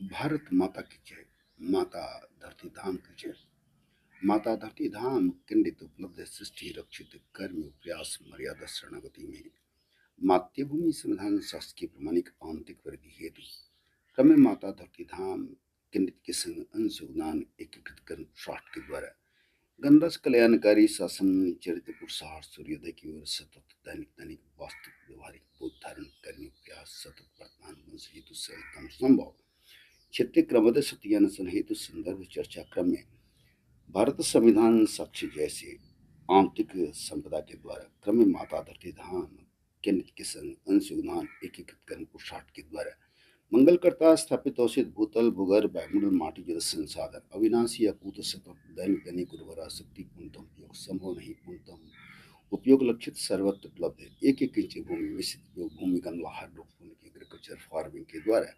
भारत माता की जय। माता धरती धाम की जय। माता धरती धाम खंडित उपलब्ध सृष्टि रक्षित कर्म प्रयास मर्यादा शरणागति में मातृभूमि संविधान शास्त्र की प्रमाणिक आंतरिक वृद्धि हेतु क्रम माता धरती धाम खंडित के संग अंश उदान एकीकृत कर्म राष्ट्र के द्वारा गणराज्य कल्याणकारी शासन चरित्र पुरुषार्थ सूर्योदय की ओर सतत दैनिक दैनिक वास्तविक व्यवहारिक बोध धारण करने प्रयास सतत वर्तमान वंश हेतु सरलतम संभव क्षेत्रीय क्रमबद्ध सत्यानुसन हेतु संदर्भ चर्चा क्रम में भारत संविधान साक्ष्य जैसे आंतरिक संपदा के द्वारा क्रम में माता धरती धाम केंद्र के संग अंश उदान एकीकृत कर्म पुरुषार्थ के द्वारा मंगलकर्ता स्थापित औषध भूतल भूगर्भ वायुमंडल माटी जल संसाधन अविनाशी अकूत सतत दैनिक दैनिक उर्वरा शक्ति पूर्णतम उपयोग संभव नहीं पूर्णतम उपयोग लक्षित सर्वत्र उपलब्ध है एक इंच भूमि विस्तृत भूमि गंगा हाइड्रोपोनिक एग्रीकल्चर फार्मिंग के द्वारा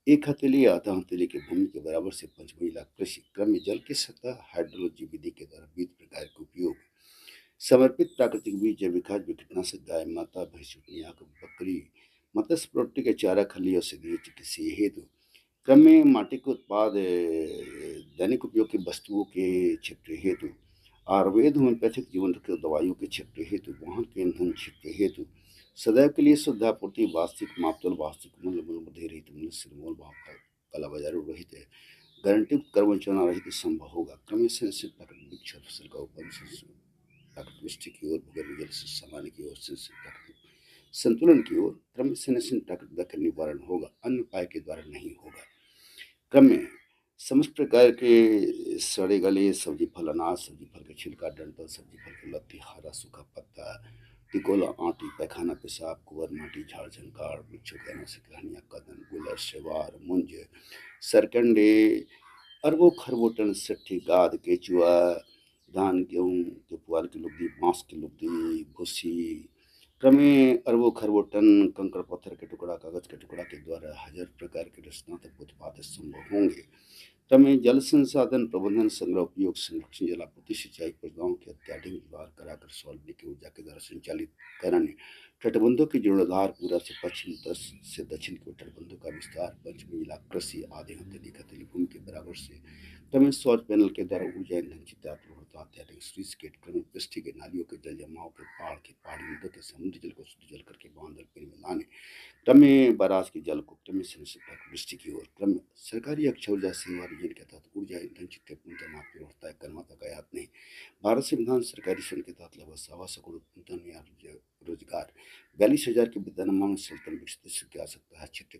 एक हथेली या आधा हथेली की भूमि के बराबर से पंचमहिला कृषि क्रम में जल की सतह हाइड्रोलॉजी विधि के द्वारा विविध प्रकार के उपयोग समर्पित प्राकृतिक बीज जैविक खाद कीटनाशक गाय माता भैंस आंख बकरी मत्स्य प्रोटी के चारा खली औषधीय चिकित्सीय हेतु क्रम में माटी के उत्पाद दैनिक उपयोग की वस्तुओं के क्षेत्र हेतु आयुर्वेद होम्योपैथिक जीवन रक्षक दवाइयों के क्षेत्र हेतु वाहन के ईंधन क्षेत्र हेतु सदैव के लिए शुद्धापूर्ति वास्तविक मापतौल वास्तविक मूल्य मूल्य मध्य रहित मूल्य सिरमौल भाव का काला बाजार रहित है गारंटी कर्मचारी रहित संभव होगा क्रम से प्राकृतिक वृक्ष फसल का उपन प्राकृतिक दृष्टि की ओर भूगर्भ जल से सामान्य की ओर से प्राकृतिक संतुलन की ओर क्रम से निश्चित प्राकृतिक का निवारण होगा अन्य उपाय के द्वारा नहीं होगा क्रम में समस्त प्रकार के सड़े गले सब्जी फल अनाज सब्जी फल के छिलका डंठल सब्जी फल के लत्ती हरा सूखा पत्ता टिकोला आंटी पैखाना पेशाब कुंवर माटी झाड़ झंकार वृक्षों के अनाज से टहनियाँ कदम गुलर शेवार मुंज सरकंडे अरबों खरबों टन सट्ठी गाद केचुआ धान गेहूँ के पुआल की लुगदी बांस की लुगदी भूसी क्रमें अरबों खरबों टन कंकड़ पत्थर के टुकड़ा कागज के टुकड़ा के द्वारा हजार प्रकार के रचनात्मक उत्पाद संभव होंगे क्रमें जल संसाधन प्रबंधन संग्रह उपयोग संरक्षण जलापूर्ति सिंचाई परियोजनाओं के अत्याधिक व्यवहार कराकर सौर की ऊर्जा के द्वारा संचालित करने तटबंधों की जीर्णोद्धार पूरा से पश्चिम से दक्षिण की ओर तटबंधों का विस्तार पंचमीला कृषि आधे हथेली खतेली भूमि के बराबर से क्रमिक सौर पैनल के द्वारा ऊर्जा ईंधन चित्रात्मक होता अत्याधिक स्विच गेट क्रमिक पृष्ठ के नालियों के जल जमाव के पहाड़ी नदियों के समुद्री जल को शुद्ध जल करके बांधल पेड़ में लाने क्रम में बराज के जल को क्रम से वृष्टि की ओर क्रम में सरकारी अक्षय ऊर्जा सेवा रीजन के तहत ऊर्जा ईंधन चित्र पूर्णतः माप व्यवस्था कर्माता का याद नहीं भारत संविधान सरकारी सन के तहत लगभग 1.25 करोड़ या रोजगार 42,000 के विद्यमान सल्तन विकसित की आ सकता है क्षेत्र